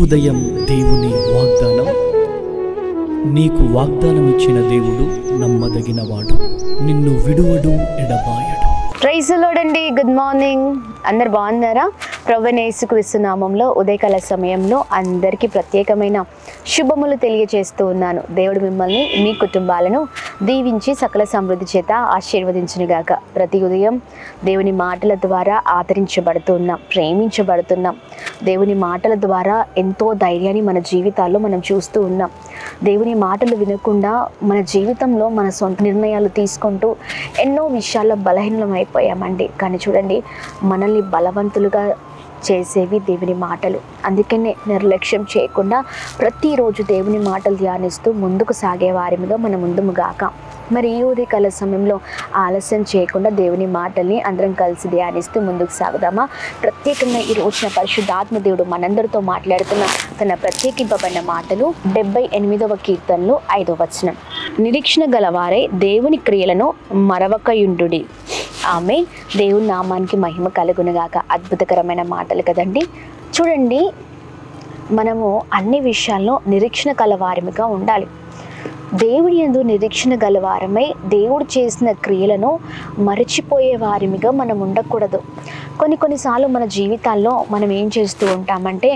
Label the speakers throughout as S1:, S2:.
S1: ఉదయం దేవుని వాగ్దానం. నీకు వాగ్దానం ఇచ్చిన దేవుడు నమ్మదగినవాడు, నిన్ను విడువడు, ఎడబాయడు.
S2: ప్రైజ్ ది లార్డ్ అండి. Good morning. అందరు బాగున్నారా? ప్రభువైన యేసుక్రీస్తు నామంలో ఉదయకాల సమయంలో అందరికీ ప్రత్యేకమైన శుభములు తెలియజేస్తూ ఉన్నాను. దేవుడు మిమ్మల్ని, మీ కుటుంబాలను దీవించి సకల సమృద్ధి చేత ఆశీర్వదించునుగాక. ప్రతి ఉదయం దేవుని మాటల ద్వారా ఆదరించబడుతున్నాం, ప్రేమించబడుతున్నాం. దేవుని మాటల ద్వారా ఎంతో ధైర్యాన్ని మన జీవితాల్లో మనం చూస్తూ ఉన్నాం. దేవుని మాటలు వినకుండా మన జీవితంలో మన సొంత నిర్ణయాలు తీసుకుంటూ ఎన్నో విషయాల్లో బలహీనం అయిపోయామండి. కానీ చూడండి, మనల్ని బలవంతులుగా చేసేవి దేవుని మాటలు. అందుకనే నిర్లక్ష్యం చేయకుండా ప్రతిరోజు దేవుని మాటలు ధ్యానిస్తూ ముందుకు సాగే వారిగా మనం ముందుగాక. మరి ఈ ఉదయకాల సమయంలో ఆలస్యం చేయకుండా దేవుని మాటల్ని అందరం కలిసి ధ్యానిస్తూ ముందుకు సాగుదామా? ప్రత్యేకంగా ఈ రోజున పరిశుద్ధాత్మ దేవుడు మనందరితో మాట్లాడుతున్న తన ప్రత్యేకింపబడిన మాటలు 78వ కీర్తనలో 5వ వచనం. నిరీక్షణ గలవారే దేవుని క్రియలను మరవకయుండుడి. ఆమె దేవుని నామానికి మహిమ కలుగునుగాక. అద్భుతకరమైన మాటలు కదండి. చూడండి, మనము అన్ని విషయాల్లో నిరీక్షణ గలవారిగా ఉండాలి. దేవుని యందు నిరీక్షణ గలవారమై దేవుడు చేసిన క్రియలను మరచిపోయే వారిగా మనం ఉండకూడదు. కొన్నిసార్లు మన జీవితాల్లో మనం ఏం చేస్తూ ఉంటామంటే,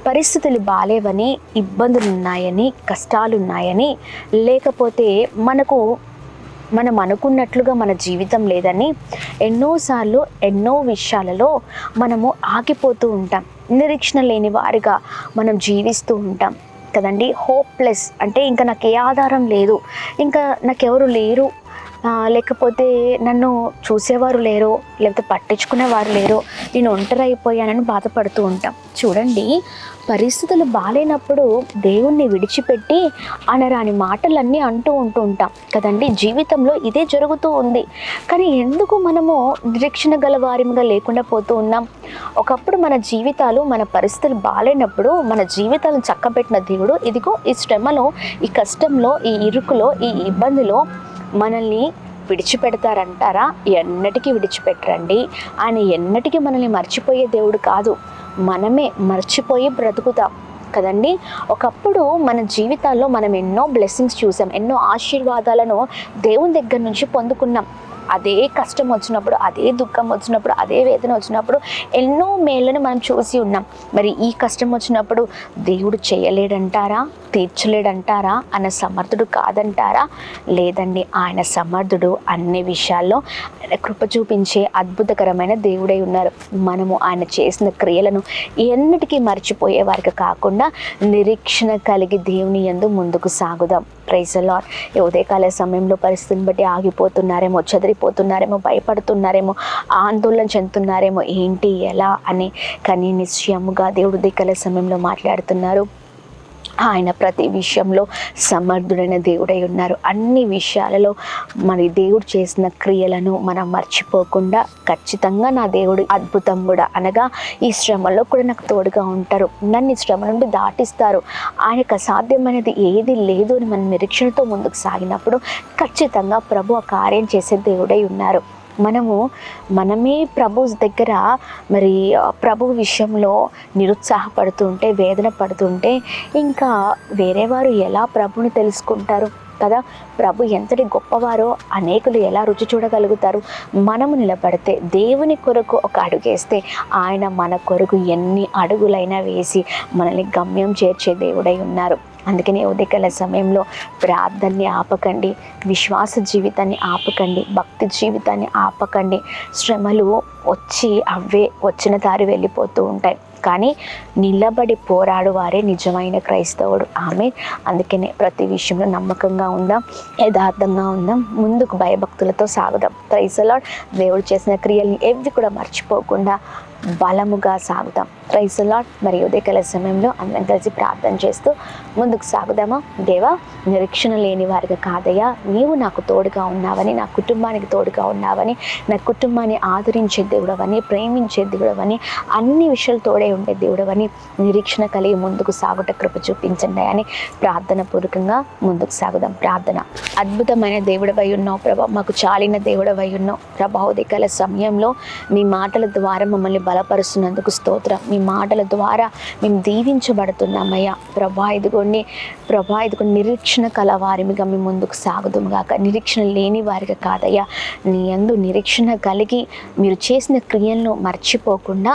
S2: పరిస్థితులు బాలేవని, ఇబ్బందులు ఉన్నాయని, కష్టాలు ఉన్నాయని, లేకపోతే మనం అనుకున్నట్లుగా మన జీవితం లేదని ఎన్నోసార్లు ఎన్నో విషయాలలో మనము ఆగిపోతూ ఉంటాం. నిరీక్షణ లేని వారిగా మనం జీవిస్తూ ఉంటాం కదండి. హోప్లెస్ అంటే ఇంకా నాకు ఏ ఆధారం లేదు, ఇంకా నాకెవరు లేరు, లేకపోతే నన్ను చూసేవారు లేరు, లేకపోతే పట్టించుకునేవారు లేరు, నేను ఒంటరి అయిపోయానని బాధపడుతూ ఉంటాం. చూడండి, పరిస్థితులు బాగాలేనప్పుడు దేవుణ్ణి విడిచిపెట్టి అనరాని మాటలన్నీ అంటూ ఉంటాం కదండి. జీవితంలో ఇదే జరుగుతూ ఉంది. కానీ ఎందుకు మనము నిరీక్షణ గల వారిగా లేకుండా పోతూ ఉన్నాం? ఒకప్పుడు మన జీవితాలు, మన పరిస్థితులు బాగాలేనప్పుడు మన జీవితాలను చక్కబెట్టిన దేవుడు ఇదిగో ఈ శ్రమలో, ఈ కష్టంలో, ఈ ఇరుకులో, ఈ ఇబ్బందిలో మనల్ని విడిచిపెడతారంటారా? ఎన్నటికీ విడిచిపెట్టరండి. ఆయన ఎన్నటికీ మనల్ని మర్చిపోయే దేవుడు కాదు. మనమే మర్చిపోయి బ్రతుకుతాం కదండి. ఒకప్పుడు మన జీవితాల్లో మనం ఎన్నో బ్లెస్సింగ్స్ చూసాం, ఎన్నో ఆశీర్వాదాలను దేవుని దగ్గర నుంచి పొందుకున్నాం. అదే కష్టం వచ్చినప్పుడు, అదే దుఃఖం వచ్చినప్పుడు, అదే వేదన వచ్చినప్పుడు ఎన్నో మేళ్ళని మనం చూసి ఉన్నాం. మరి ఈ కష్టం వచ్చినప్పుడు దేవుడు చేయలేడంటారా, తీర్చలేడంటారా, ఆయన సమర్థుడు కాదంటారా? లేదండి, ఆయన సమర్థుడు. అన్ని విషయాల్లో ఆయన కృప చూపించే అద్భుతకరమైన దేవుడై ఉన్నారు. మనము ఆయన చేసిన క్రియలను ఎన్నిటికీ మర్చిపోయే వారికి కాకుండా నిరీక్షణ కలిగి దేవుని యందు ముందుకు సాగుదాం. Praise the Lord. ఈ ఉదయకాల సమయంలో పరిస్థితిని బట్టి ఆగిపోతున్నారేమో, చెదిరిపోతున్నారేమో, భయపడుతున్నారేమో, ఆందోళన చెందుతున్నారేమో, ఏంటి ఎలా అని. కానీ నిశ్చయముగా దేవుడు ఉదయకాల సమయంలో మాట్లాడుతున్నారు. ఆయన ప్రతి విషయంలో సమర్థుడైన దేవుడై ఉన్నారు. అన్ని విషయాలలో మరి దేవుడు చేసిన క్రియలను మనం మర్చిపోకుండా, ఖచ్చితంగా నా దేవుడు అద్భుతం కూడా అనగా ఈ శ్రమలో కూడా నాకు తోడుగా ఉంటారు, నన్ను ఈ శ్రమ నుండి దాటిస్తారు, ఆయనకు అసాధ్యమైనది ఏది లేదు అని మనం నిరీక్షణతో ముందుకు సాగినప్పుడు ఖచ్చితంగా ప్రభు ఆ కార్యం చేసే దేవుడై ఉన్నారు. మనమే ప్రభు దగ్గర మరి ప్రభు విషయంలో నిరుత్సాహపడుతుంటే, వేదన పడుతుంటే ఇంకా వేరే వారు ఎలా ప్రభుని తెలుసుకుంటారు కదా? ప్రభు ఎంతటి గొప్పవారో అనేకులు ఎలా రుచి చూడగలుగుతారు? మనము నిలబడితే, దేవుని కొరకు ఒక అడుగేస్తే ఆయన మన కొరకు ఎన్ని అడుగులైనా వేసి మనల్ని గమ్యం చేర్చే దేవుడై ఉన్నారు. అందుకని ఉదయకాల సమయంలో ప్రార్థనని ఆపకండి, విశ్వాస జీవితాన్ని ఆపకండి, భక్తి జీవితాన్ని ఆపకండి. శ్రమలు వచ్చి అవే వచ్చిన దారి వెళ్ళిపోతూ ఉంటాయి. కానీ నిలబడి పోరాడు వారే నిజమైన క్రైస్తవుడు. ఆమె అందుకనే ప్రతి విషయంలో నమ్మకంగా ఉందాం, యథార్థంగా ఉందాం, ముందుకు భయభక్తులతో సాగుదాం. Praise the Lord. దేవుడు చేసిన క్రియల్ని ఏవి కూడా మర్చిపోకుండా బలముగా సాగుదాం. Praise the Lord. మరి ఉదయకాల సమయంలో అందరం కలిసి ప్రార్థన చేస్తూ ముందుకు సాగుదామా? దేవా, నిరీక్షణ లేని వారిగా కాదయ్యా, నీవు నాకు తోడుగా ఉన్నావని, నా కుటుంబానికి తోడుగా ఉన్నావని, నా కుటుంబాన్ని ఆదరించే దేవుడవని, ప్రేమించే దేవుడవని, అన్ని విషయాలు తోడే ఉండే దేవుడవని నిరీక్షణ కలిగి ముందుకు సాగుట కృప చూపించండి అని ప్రార్థన పూర్వకంగా ముందుకు సాగుదాం. ప్రార్థన. అద్భుతమైన దేవుడవై ఉన్నావు ప్రభా, మాకు చాలిన దేవుడవై ఉన్నావు ప్రభా. ఉదయకాల సమయంలో మీ మాటల ద్వారా మమ్మల్ని బలపరుస్తున్నందుకు స్తోత్రం. మీ మాటల ద్వారా మేము దీవించబడుతున్నామయ్యా. ప్రభా ఇదిగోండి నిరీక్షణ కల వారిగా మేము ముందుకు సాగుదాం గాక. నిరీక్షణ లేని వారిగా కాదయ్యా, నీ యందు నిరీక్షణ కలిగి మీరు చేసిన క్రియలను మర్చిపోకుండా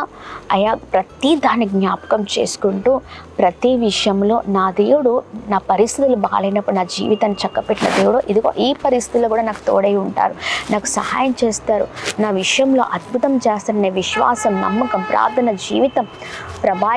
S2: అయ్యా ప్రతి దాన్ని జ్ఞాపకం చేసుకుంటూ ప్రతి విషయంలో నా దేవుడు నా పరిస్థితులు బాగాలేనప్పుడు నా జీవితాన్ని చక్కపెట్టిన దేవుడు ఇదిగో ఈ పరిస్థితుల్లో కూడా నాకు తోడై ఉంటారు, నాకు సహాయం చేస్తారు, నా విషయంలో అద్భుతం చేస్తారనే విశ్వాసం, నమ్మకం, ప్రార్థన జీవితం ప్రభా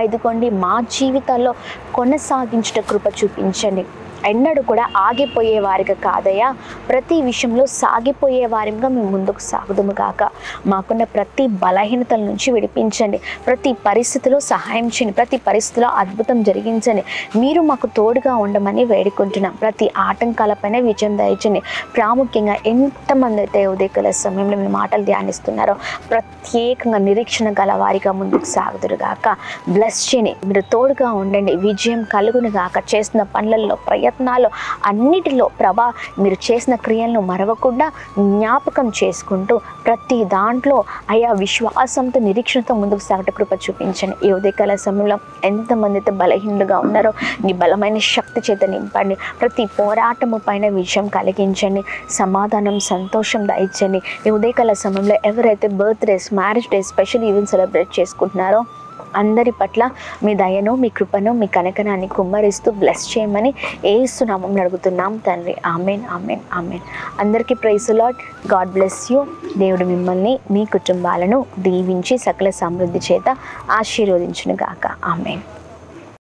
S2: ఇదిగోండి మా జీవితాల్లో కొనసాగించుట కృప చూపించండి. ఎన్నడూ కూడా ఆగిపోయే వారిగా కాదయ్యా, ప్రతి విషయంలో సాగిపోయే వారిగా మేము ముందుకు సాగుదుము గాక. మాకున్న ప్రతి బలహీనతల నుంచి విడిపించండి, ప్రతి పరిస్థితిలో సహాయం చేయండి, ప్రతి పరిస్థితిలో అద్భుతం జరిగించండి. మీరు మాకు తోడుగా ఉండమని వేడుకుంటున్నాం. ప్రతి ఆటంకాలపైన విజయం దయచండి. ప్రాముఖ్యంగా ఎంతమంది అయితే ఉదయకాల సమయంలో మీ మాటలు ధ్యానిస్తున్నారో ప్రత్యేకంగా నిరీక్షణ గల వారిగా ముందుకు సాగుదురు గాక. బ్లెస్ చేయండి, మీరు తోడుగా ఉండండి, విజయం కలుగును గాక. చేస్తున్న పనులలో ప్రయత్నాలు అన్నిటిలో ప్రభా మీరు చేసిన క్రియలను మరవకుండా జ్ఞాపకం చేసుకుంటూ ప్రతి దాంట్లో అయా విశ్వాసంతో నిరీక్షణతో ముందుకు సాగట కృప చూపించండి. ఈ ఉదయకాల సమయంలో ఎంతమంది అయితే బలహీనులుగా ఉన్నారో నీ బలమైన శక్తి చేత నింపండి. ప్రతి పోరాటము పైన విజయం కలిగించండి, సమాధానం సంతోషం దయచండి. ఈ ఉదయకాల సమయంలో ఎవరైతే birthdays, marriage days, special event celebrate చేసుకుంటున్నారో అందరి పట్ల మీ దయను, మీ కృపను, మీ కనికరాన్ని కుమ్మరిస్తూ బ్లెస్ చేయమని యేసు నామములో అడుగుతున్నాం తండ్రి. Amen, amen, amen. అందరికీ praise Lord. God bless you. దేవుడు మిమ్మల్ని, మీ కుటుంబాలను దీవించి సకల సమృద్ధి చేత ఆశీర్వదించును గాక. ఆమెన్.